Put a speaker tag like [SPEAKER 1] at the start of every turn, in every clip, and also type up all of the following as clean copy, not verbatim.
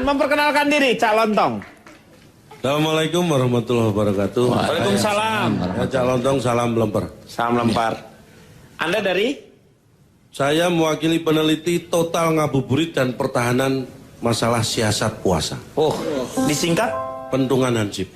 [SPEAKER 1] memperkenalkan diri, Cak Lontong.
[SPEAKER 2] Assalamualaikum warahmatullahi wabarakatuh.
[SPEAKER 1] Waalaikumsalam.
[SPEAKER 2] Ya, Cak Lontong, salam lempar.
[SPEAKER 1] Salam lempar. Anda dari?
[SPEAKER 2] Saya mewakili peneliti total ngabuburit dan pertahanan masalah siasat puasa.
[SPEAKER 1] Oh, disingkat?
[SPEAKER 2] Pentungan Hansip.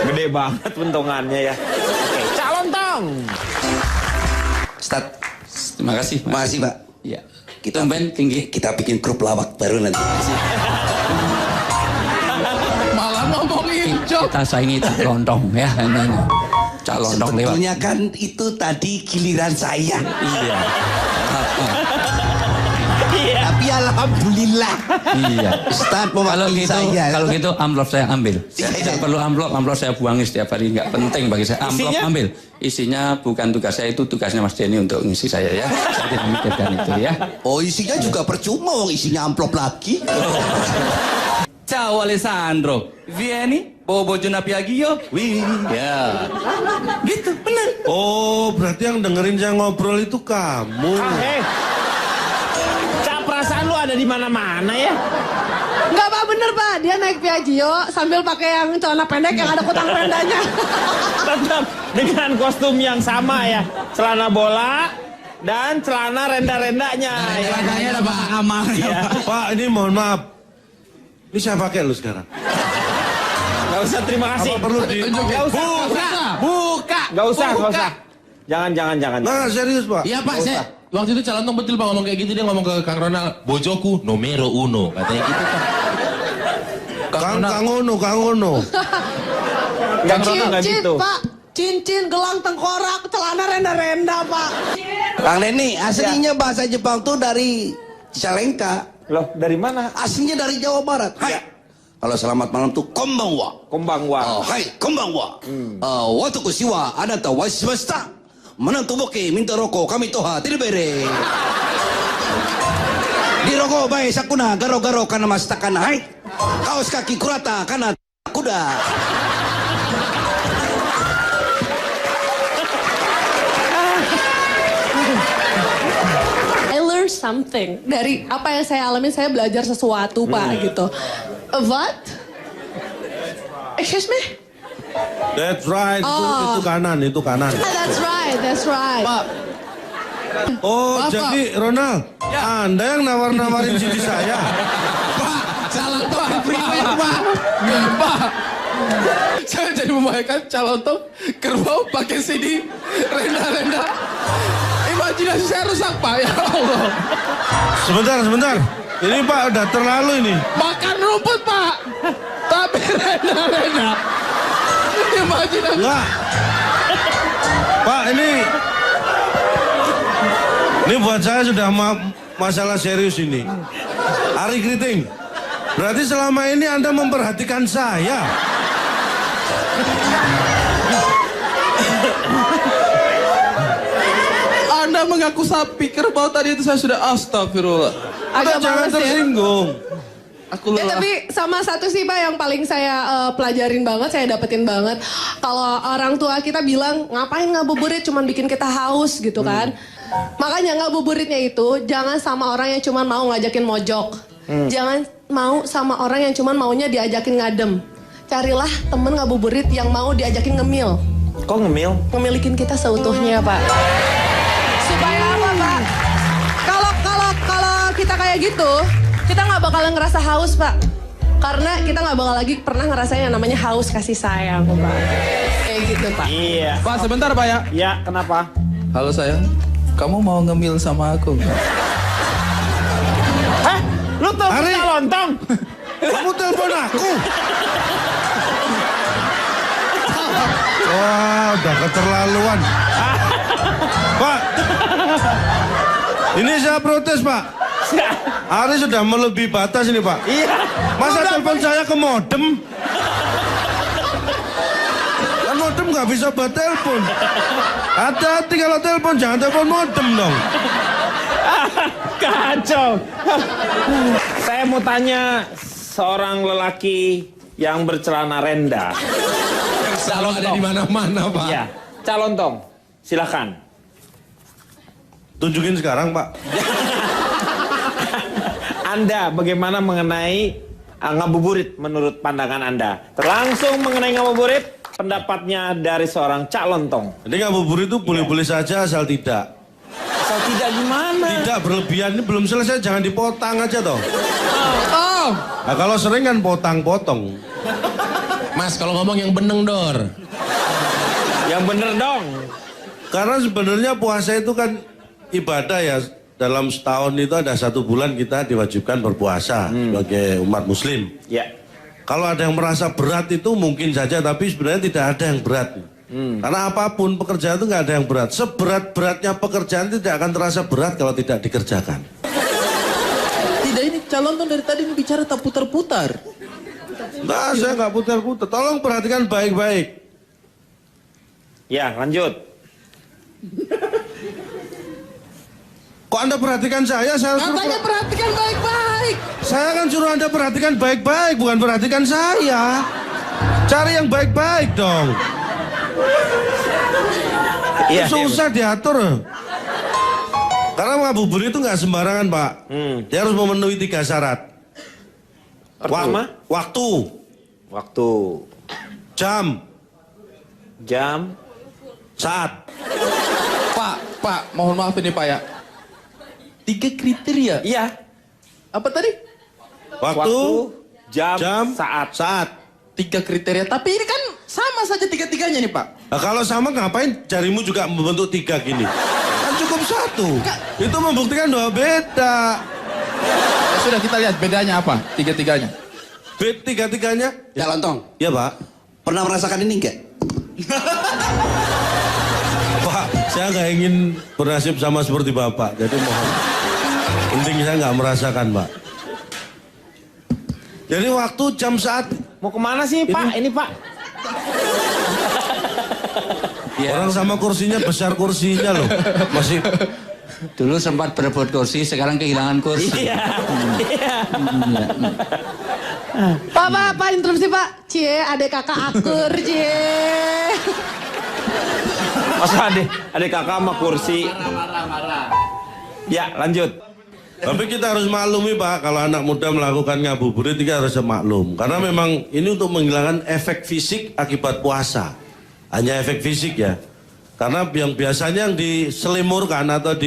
[SPEAKER 1] Gede banget pentungannya ya. Oke, Cak Lontong.
[SPEAKER 3] Ustaz,
[SPEAKER 4] Terima kasih.
[SPEAKER 3] makasih Pak.
[SPEAKER 4] Ya.
[SPEAKER 3] Kita
[SPEAKER 4] Tumben tinggi.
[SPEAKER 3] kita bikin grup lawak baru nanti.
[SPEAKER 5] Malah ngomongin Jok.
[SPEAKER 4] Kita saingi Cak Lontong ya. Cak Lontong lewat.
[SPEAKER 3] Sebetulnya kan itu tadi giliran saya.
[SPEAKER 4] Iya.
[SPEAKER 1] Iya.
[SPEAKER 3] Tapi alhamdulillah.
[SPEAKER 4] Iya.
[SPEAKER 3] Ustaz
[SPEAKER 4] Kalau
[SPEAKER 3] mewakili
[SPEAKER 4] gitu,
[SPEAKER 3] saya.
[SPEAKER 4] kalau gitu amplop saya ambil. Saya
[SPEAKER 3] Iya.
[SPEAKER 4] tidak perlu amplop saya buangin setiap hari, nggak penting bagi saya. Amplop
[SPEAKER 1] Isinya?
[SPEAKER 4] ambil. Isinya bukan tugas saya, itu tugasnya Mas Denny untuk ngisi saya ya. Saya tidak memikirkan itu ya.
[SPEAKER 3] Oh, isinya juga percuma, wong isinya amplop lagi.
[SPEAKER 5] Ciao Alessandro. Vieni, bobo Napi Agio. Wih. Ya. Gitu, bener.
[SPEAKER 2] Oh, berarti yang dengerin saya ngobrol itu kamu.
[SPEAKER 1] Cak, perasaan lu ada di mana-mana ya.
[SPEAKER 6] Enggak Pak, bener Pak. Dia naik Piaggio sambil pakai yang celana pendek yang ada kutang pendanya.
[SPEAKER 1] Tetap dengan kostum yang sama ya. Celana bola dan celana renda-rendanya. Ya.
[SPEAKER 5] Katanya ada Pak Amal.
[SPEAKER 1] Iya.
[SPEAKER 2] Pak, ini mohon maaf. Ini saya pakai lu sekarang.
[SPEAKER 1] Gak usah, terima kasih.
[SPEAKER 2] Apa perlu di...
[SPEAKER 1] Gak usah.
[SPEAKER 5] Buka.
[SPEAKER 1] Gak usah. Jangan.
[SPEAKER 2] Nah, serius Pak.
[SPEAKER 5] Iya Pak, saya waktu itu calon Lontong betul Pak ngomong kayak gitu, dia ngomong ke Kang Ronald, bojoku nomero uno, katanya gitu Pak.
[SPEAKER 2] Kang Ono.
[SPEAKER 1] Gak nggak
[SPEAKER 6] Cincin
[SPEAKER 1] gitu.
[SPEAKER 6] Pak. Cincin, gelang tengkorak, celana renda-renda Pak.
[SPEAKER 3] Kang Denny, aslinya bahasa Jepang tuh dari Cicalengka.
[SPEAKER 1] Loh, dari mana?
[SPEAKER 3] Aslinya dari Jawa Barat. Hai. Kalau selamat malam tuh konbanwa.
[SPEAKER 1] Konbanwa.
[SPEAKER 3] Hai, konbanwa. Watakushi wa anata wa shimashita. Menantu boke minta rokok kami toha tilbere. Di rokok bae sakuna garo-garo kana mastakan hai. Kaos kaki kurata kana kuda.
[SPEAKER 6] I learned something. Dari apa yang saya alami, saya belajar sesuatu Pak gitu. What? Excuse me?
[SPEAKER 2] That's right. Itu kanan.
[SPEAKER 6] That's right.
[SPEAKER 5] Pak,
[SPEAKER 2] Oh,
[SPEAKER 5] Bapak.
[SPEAKER 2] jadi Ronald, Anda yang nawar-nawarin CD saya.
[SPEAKER 5] Pak, calon Lontong pribadi Pak. Pak. Saya jadi membayangkan calon Lontong kerbau pakai CD renda-renda. Imajinasi saya rusak Pak, ya Allah.
[SPEAKER 2] Sebentar. Ini Pak udah terlalu ini.
[SPEAKER 5] Makan rumput Pak, tapi renda-renda. Imajinasi.
[SPEAKER 2] Enggak. Pak, ini buat saya sudah masalah serius ini. Ari Kriting, berarti selama ini Anda memperhatikan saya.
[SPEAKER 5] Anda mengaku sapi, kerbau tadi itu saya sudah astagfirullah.
[SPEAKER 6] Agak
[SPEAKER 2] Jangan
[SPEAKER 6] males ya.
[SPEAKER 2] tersinggung.
[SPEAKER 5] Aku
[SPEAKER 6] Ya,
[SPEAKER 5] lelah.
[SPEAKER 6] tapi sama satu sih Pak yang paling saya pelajarin banget, saya dapetin banget. Kalau orang tua kita bilang, ngapain ngabuburit cuman bikin kita haus gitu kan. Makanya ngabuburitnya itu jangan sama orang yang cuman mau ngajakin mojok. Jangan mau sama orang yang cuman maunya diajakin ngadem. Carilah temen ngabuburit yang mau diajakin ngemil.
[SPEAKER 1] Kok ngemil?
[SPEAKER 6] Memilikin kita seutuhnya Pak. Supaya apa Pak? Kalau kita kayak gitu, kita nggak bakalan ngerasa haus Pak. Karena kita nggak bakal lagi pernah ngerasain yang namanya haus kasih sayang Pak. Kayak gitu Pak.
[SPEAKER 1] Iya.
[SPEAKER 5] Pak, sebentar Pak ya.
[SPEAKER 1] Ya, kenapa?
[SPEAKER 5] Halo sayang, kamu mau ngemil sama aku?
[SPEAKER 1] Hah? Lu tuh
[SPEAKER 2] Ari.
[SPEAKER 1] Cak Lontong?
[SPEAKER 2] Kamu telepon aku. Wah, udah keterlaluan. Pak, ini saya protes Pak. Ari sudah melebihi batas ini Pak.
[SPEAKER 1] Iya.
[SPEAKER 2] Masa telepon saya ke modem? Kan modem nggak bisa buat telepon. Hati-hati kalau telepon, jangan telepon modem dong.
[SPEAKER 1] Kacau. Saya mau tanya seorang lelaki yang bercelana renda.
[SPEAKER 5] Selalu ada di mana-mana Pak.
[SPEAKER 1] Iya. Cak Lontong, silakan.
[SPEAKER 2] Tunjukin sekarang Pak.
[SPEAKER 1] Anda bagaimana mengenai ngabuburit menurut pandangan Anda? Langsung mengenai ngabuburit, pendapatnya dari seorang Cak Lontong.
[SPEAKER 2] Jadi ngabuburit itu boleh-boleh saja asal tidak.
[SPEAKER 1] Asal tidak gimana?
[SPEAKER 2] Tidak berlebihan, ini belum selesai, jangan dipotong aja toh.
[SPEAKER 5] Oh,
[SPEAKER 2] Nah kalau sering kan potong-potong.
[SPEAKER 5] Mas kalau ngomong yang beneng dor.
[SPEAKER 1] Yang bener dong.
[SPEAKER 2] Karena sebenarnya puasa itu kan ibadah ya. Dalam setahun itu ada 1 bulan kita diwajibkan berpuasa sebagai umat muslim.
[SPEAKER 1] Ya.
[SPEAKER 2] Kalau ada yang merasa berat itu mungkin saja, tapi sebenarnya tidak ada yang berat. Karena apapun pekerjaan itu nggak ada yang berat. Seberat-beratnya pekerjaan tidak akan terasa berat kalau tidak dikerjakan.
[SPEAKER 5] Tidak, ini calon tuh dari tadi bicara tak putar-putar.
[SPEAKER 2] Nah, saya nggak putar-putar. Tolong perhatikan baik-baik.
[SPEAKER 1] Ya, lanjut.
[SPEAKER 2] Kok Anda perhatikan saya?
[SPEAKER 5] Katanya perhatikan baik-baik.
[SPEAKER 2] Saya kan suruh Anda perhatikan baik-baik, bukan perhatikan saya. Cari yang baik-baik dong.
[SPEAKER 1] Iya.
[SPEAKER 2] Susah diatur. Karena ngabuburit itu nggak sembarangan, Pak. Dia harus memenuhi 3 syarat.
[SPEAKER 1] Pertama,
[SPEAKER 2] Waktu, jam,
[SPEAKER 1] jam,
[SPEAKER 2] saat.
[SPEAKER 5] Pak, mohon maaf ini Pak ya. 3 kriteria.
[SPEAKER 1] iya.
[SPEAKER 5] Apa tadi?
[SPEAKER 2] Waktu,
[SPEAKER 1] jam, saat.
[SPEAKER 5] 3 kriteria. Tapi ini kan sama saja 3-3-nya nih Pak.
[SPEAKER 2] Nah, kalau sama ngapain jarimu juga membentuk 3 gini? Kan cukup 1. Itu membuktikan bahwa beda.
[SPEAKER 5] Ya sudah kita lihat bedanya apa 3-3-nya.
[SPEAKER 2] 3-3-nya?
[SPEAKER 3] Ya Lontong,
[SPEAKER 2] Ya, Pak.
[SPEAKER 3] pernah merasakan ini enggak?
[SPEAKER 2] Pak, saya nggak ingin bernasib sama seperti Bapak. Jadi mohon. Penting saya nggak merasakan, Pak. Jadi waktu, jam, saat.
[SPEAKER 1] Mau kemana sih, Pak? Ini, Pak.
[SPEAKER 4] Ya,
[SPEAKER 2] Orang sama kursinya besar kursinya loh. Masih
[SPEAKER 4] dulu sempat berebut kursi, sekarang kehilangan kursi.
[SPEAKER 1] Iya. Iya.
[SPEAKER 6] Pak, interupsi Pak. Cie, adek kakak akur, cie.
[SPEAKER 1] Masa adek kakak sama kursi. Ya, lanjut.
[SPEAKER 2] Tapi kita harus maklumi Pak, kalau anak muda melakukan ngabuburit kita harus maklum. Karena memang ini untuk menghilangkan efek fisik akibat puasa. Hanya efek fisik ya. Karena yang biasanya yang diselimurkan atau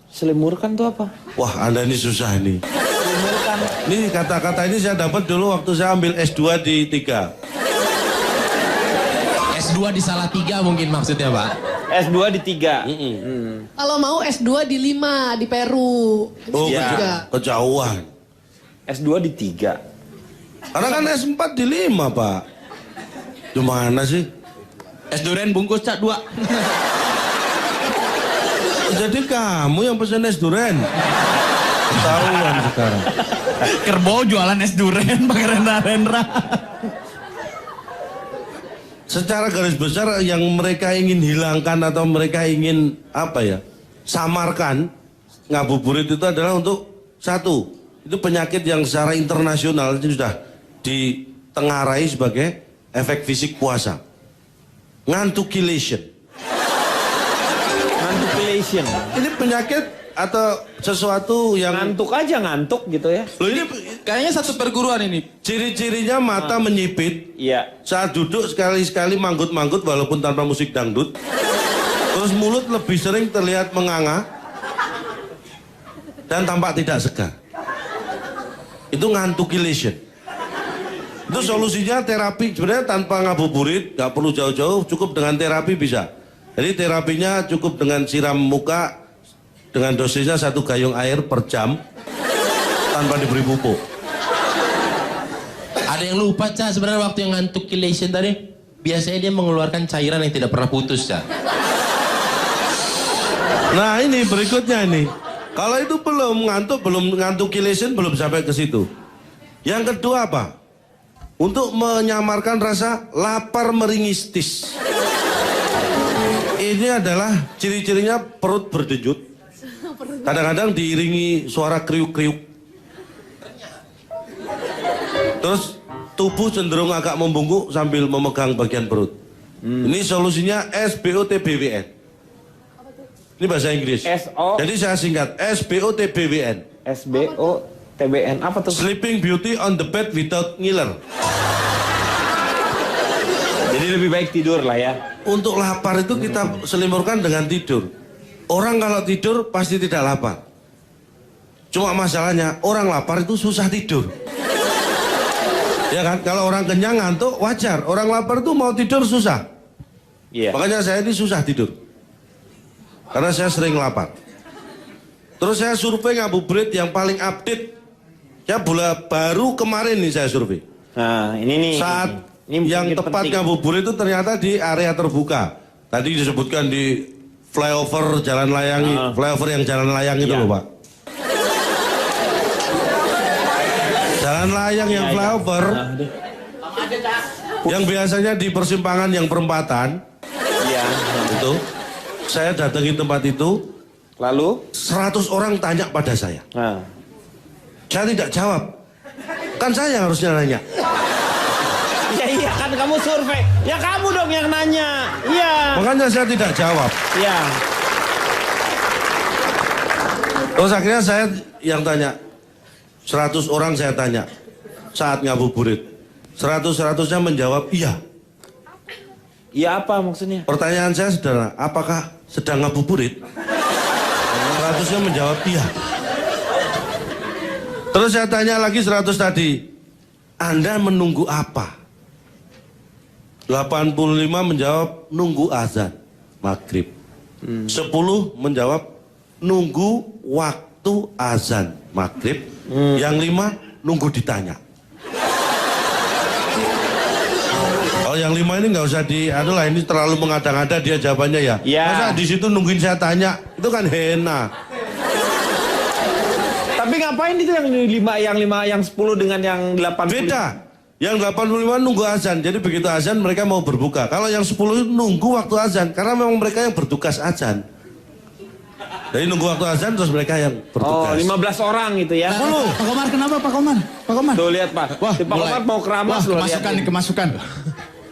[SPEAKER 1] Selimurkan tuh apa?
[SPEAKER 2] Wah, Anda ini susah ini. Ini kata-kata ini saya dapat dulu waktu saya ambil S2 di 3.
[SPEAKER 5] S2 di Salatiga mungkin maksudnya Pak.
[SPEAKER 1] S2 di 3.
[SPEAKER 6] Kalau mau S2 di 5 di Peru.
[SPEAKER 2] Oh,
[SPEAKER 1] Ya.
[SPEAKER 2] kejauhan.
[SPEAKER 1] S2 di 3.
[SPEAKER 2] Karena kan S4 di 5 Pak. Gimana sih?
[SPEAKER 4] Es durian bungkus Cak 2.
[SPEAKER 2] Jadi kamu yang pesen es durian. Ketahuan sekarang.
[SPEAKER 4] Kerbau jualan es durian pakai renda-renda.
[SPEAKER 2] Secara garis besar yang mereka ingin hilangkan atau mereka ingin samarkan ngabuburit itu adalah untuk satu, itu penyakit yang secara internasional itu sudah ditengarai sebagai efek fisik puasa. Ngantukilation.
[SPEAKER 1] Ngantukilation.
[SPEAKER 2] Ini penyakit atau sesuatu yang
[SPEAKER 1] Ngantuk aja ngantuk gitu ya.
[SPEAKER 2] Loh, ini
[SPEAKER 5] Kayaknya satu perguruan ini.
[SPEAKER 2] ciri-cirinya mata menyipit.
[SPEAKER 1] Iya.
[SPEAKER 2] Saat duduk sekali-sekali manggut-manggut walaupun tanpa musik dangdut. Terus mulut lebih sering terlihat menganga. Dan tampak tidak segar. Itu ngantukilation. Itu solusinya terapi. Sebenarnya tanpa ngabuburit, gak perlu jauh-jauh, cukup dengan terapi bisa. Jadi terapinya cukup dengan siram muka, dengan dosisnya 1 gayung air per jam, tanpa diberi pupuk.
[SPEAKER 5] Ada yang lupa Cak sebenarnya waktu yang ngantukilation tadi. Biasanya dia mengeluarkan cairan yang tidak pernah putus Cak.
[SPEAKER 2] Nah ini berikutnya ini. Kalau itu belum ngantukilation belum sampai ke situ. Yang kedua apa? Untuk menyamarkan rasa lapar meringistis. Ini adalah ciri-cirinya perut berdenyut. Kadang-kadang diiringi suara kriuk-kriuk. Terus tubuh cenderung agak membungkuk sambil memegang bagian perut. Ini solusinya SBOTBWN. Ini bahasa Inggris.
[SPEAKER 1] SO.
[SPEAKER 2] Jadi saya singkat SBOTBWN.
[SPEAKER 1] SBO TBN apa tuh?
[SPEAKER 2] Sleeping Beauty on the bed without ngiler.
[SPEAKER 1] Jadi lebih baik tidur lah ya.
[SPEAKER 2] Untuk lapar itu kita selimurkan dengan tidur. Orang kalau tidur pasti tidak lapar. Cuma masalahnya orang lapar itu susah tidur. Ya kan? Kalau orang kenyang ngantuk wajar. Orang lapar itu mau tidur susah.
[SPEAKER 1] Iya.
[SPEAKER 2] Makanya saya ini susah tidur. Karena saya sering lapar. Terus saya survei ngabuburit yang paling update. Ya baru kemarin nih saya survei.
[SPEAKER 1] Nah, ini nih.
[SPEAKER 2] Saat
[SPEAKER 1] ini
[SPEAKER 2] yang
[SPEAKER 1] mungkin
[SPEAKER 2] tepat
[SPEAKER 1] penting.
[SPEAKER 2] ngabuburit itu ternyata di area terbuka. Tadi disebutkan di flyover jalan layang, flyover yang jalan layang itu
[SPEAKER 1] Iya.
[SPEAKER 2] loh Pak. Jalan layang yang flyover, yang biasanya di persimpangan yang perempatan,
[SPEAKER 1] Iya.
[SPEAKER 2] itu saya datangi tempat itu,
[SPEAKER 1] Lalu?
[SPEAKER 2] 100 orang tanya pada saya.
[SPEAKER 1] Nah.
[SPEAKER 2] Saya tidak jawab. Kan saya yang harusnya nanya.
[SPEAKER 1] Ya iya kan kamu survei. Ya kamu dong yang nanya. Iya.
[SPEAKER 2] Makanya saya tidak jawab.
[SPEAKER 1] Iya.
[SPEAKER 2] Terus akhirnya saya yang tanya. 100 orang saya tanya. Saat ngabuburit. 100-100-nya menjawab iya.
[SPEAKER 1] Iya apa maksudnya?
[SPEAKER 2] Pertanyaan saya sederhana. Apakah sedang ngabuburit? 100-nya menjawab iya. Terus saya tanya lagi 100 tadi. Anda menunggu apa? 85 menjawab nunggu azan maghrib. 10 menjawab nunggu waktu azan maghrib. Yang 5 nunggu ditanya. Kalau yang 5 ini nggak usah aduh lah ini terlalu mengada-ngada dia jawabannya ya.
[SPEAKER 1] Ya.
[SPEAKER 2] Masa di situ nungguin saya tanya itu kan hena.
[SPEAKER 1] Tapi ngapain itu yang 5 yang 10 dengan yang 80?
[SPEAKER 2] Beda. Yang 85 nunggu azan. Jadi begitu azan mereka mau berbuka. Kalau yang 10 nunggu waktu azan karena memang mereka yang bertugas azan. Jadi nunggu waktu azan terus mereka yang
[SPEAKER 1] Oh,
[SPEAKER 2] bertugas.
[SPEAKER 1] 15 orang gitu ya.
[SPEAKER 5] Pak Komar kenapa Pak Komar? Pak Komar.
[SPEAKER 1] Tuh lihat Pak.
[SPEAKER 5] Wah,
[SPEAKER 1] Si Pak Komar mau keramas loh lihat.
[SPEAKER 5] kemasukan nih, kemasukan.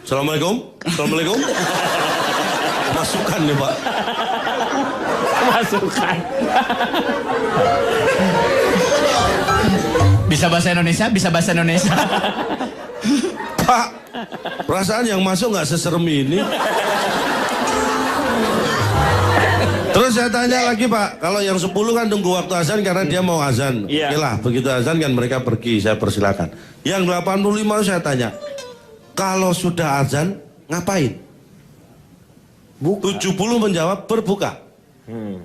[SPEAKER 2] Assalamualaikum. Assalamualaikum. Masukan nih Pak.
[SPEAKER 1] Masukan.
[SPEAKER 5] Bisa bahasa Indonesia, bisa bahasa Indonesia.
[SPEAKER 2] Pak, perasaan yang masuk nggak seserem ini. Terus saya tanya lagi Pak, kalau yang 10 kan tunggu waktu azan karena dia mau azan.
[SPEAKER 1] Iya.
[SPEAKER 2] Oke lah, begitu azan kan mereka pergi, saya persilakan. Yang 85 saya tanya, kalau sudah azan ngapain? 70 menjawab berbuka.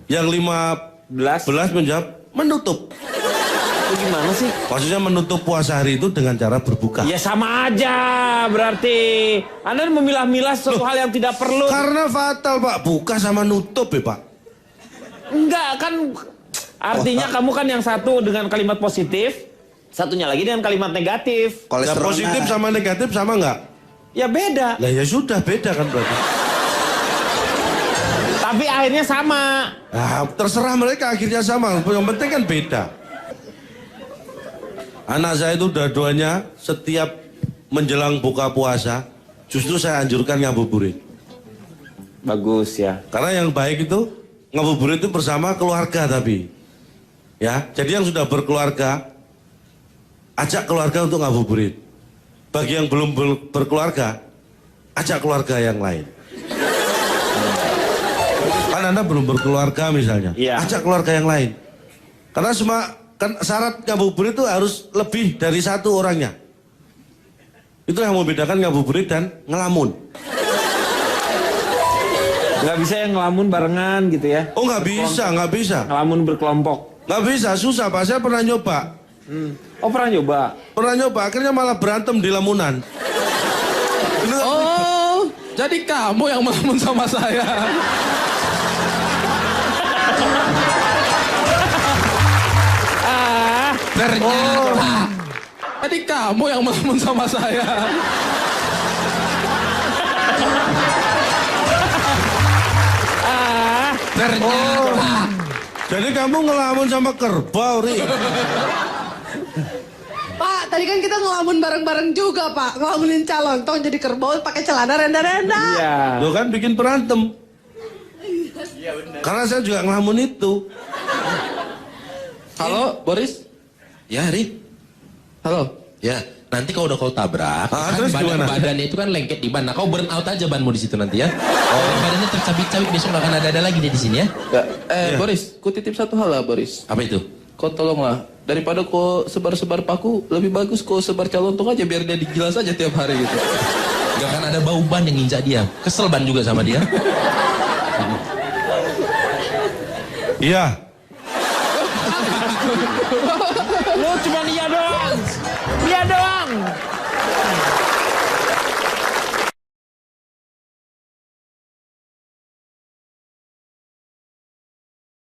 [SPEAKER 2] Yang 15 menjawab menutup.
[SPEAKER 1] Itu gimana sih?
[SPEAKER 2] Maksudnya menutup puasa hari itu dengan cara berbuka.
[SPEAKER 1] Ya sama aja berarti. Anda memilah-milah suatu hal yang tidak perlu.
[SPEAKER 2] Karena fatal Pak, buka sama nutup ya Pak.
[SPEAKER 1] Enggak kan. Artinya kamu kan yang satu dengan kalimat positif. Satunya lagi dengan kalimat negatif.
[SPEAKER 2] Ya, positif sama negatif sama nggak?
[SPEAKER 1] Ya beda.
[SPEAKER 2] Lah ya sudah beda kan berarti.
[SPEAKER 1] Tapi akhirnya sama.
[SPEAKER 2] Nah, terserah mereka akhirnya sama. Yang penting kan beda. Anak saya itu dua-duanya setiap menjelang buka puasa, justru saya anjurkan ngabuburit.
[SPEAKER 1] Bagus ya.
[SPEAKER 2] Karena yang baik itu ngabuburit itu bersama keluarga tapi. Ya, jadi yang sudah berkeluarga, ajak keluarga untuk ngabuburit. Bagi yang belum berkeluarga, ajak keluarga yang lain. Kan Anda belum berkeluarga misalnya,
[SPEAKER 1] Iya.
[SPEAKER 2] ajak keluarga yang lain. Karena kan syarat ngabuburit itu harus lebih dari satu orangnya. Itu yang membedakan ngabuburit dan ngelamun.
[SPEAKER 1] Nggak bisa yang ngelamun barengan gitu ya.
[SPEAKER 2] Oh nggak bisa, nggak bisa.
[SPEAKER 1] Ngelamun berkelompok.
[SPEAKER 2] Nggak bisa, susah Pak. Saya pernah nyoba.
[SPEAKER 1] Oh pernah nyoba?
[SPEAKER 2] Pernah nyoba, akhirnya malah berantem di lamunan.
[SPEAKER 5] Oh, jadi kamu yang melamun sama saya.
[SPEAKER 1] Ah,
[SPEAKER 5] Ternyata. Jadi kamu yang melamun sama saya.
[SPEAKER 1] ah.
[SPEAKER 5] Ternyata.
[SPEAKER 2] Jadi kamu ngelamun sama kerbau, Ri.
[SPEAKER 6] Pak, tadi kan kita ngelamun bareng-bareng juga Pak. Ngelamunin calon tong jadi kerbau pakai celana renda-renda.
[SPEAKER 1] Iya.
[SPEAKER 2] Lo kan bikin berantem. Karena saya juga ngelamun itu.
[SPEAKER 5] Halo, Boris?
[SPEAKER 7] Ya, Ri.
[SPEAKER 5] Halo.
[SPEAKER 7] Ya, nanti kalau udah kau tabrak,
[SPEAKER 2] Ah, terus gimana?
[SPEAKER 7] badannya itu kan lengket di ban. Nah, kau burn out aja banmu di situ nanti ya. Badannya tercabik-cabik, besok nggak akan ada lagi dia di sini ya.
[SPEAKER 5] Boris, ku titip satu hal lah, Boris.
[SPEAKER 7] Apa itu?
[SPEAKER 5] Kau tolonglah, daripada kau sebar-sebar paku, lebih bagus kau sebar calontok aja biar dia digilas aja tiap hari gitu.
[SPEAKER 7] Gak akan ada bau ban yang nginjak dia. Kesel ban juga sama dia.
[SPEAKER 2] Iya.
[SPEAKER 1] Lu cuma dia doang. Dia doang.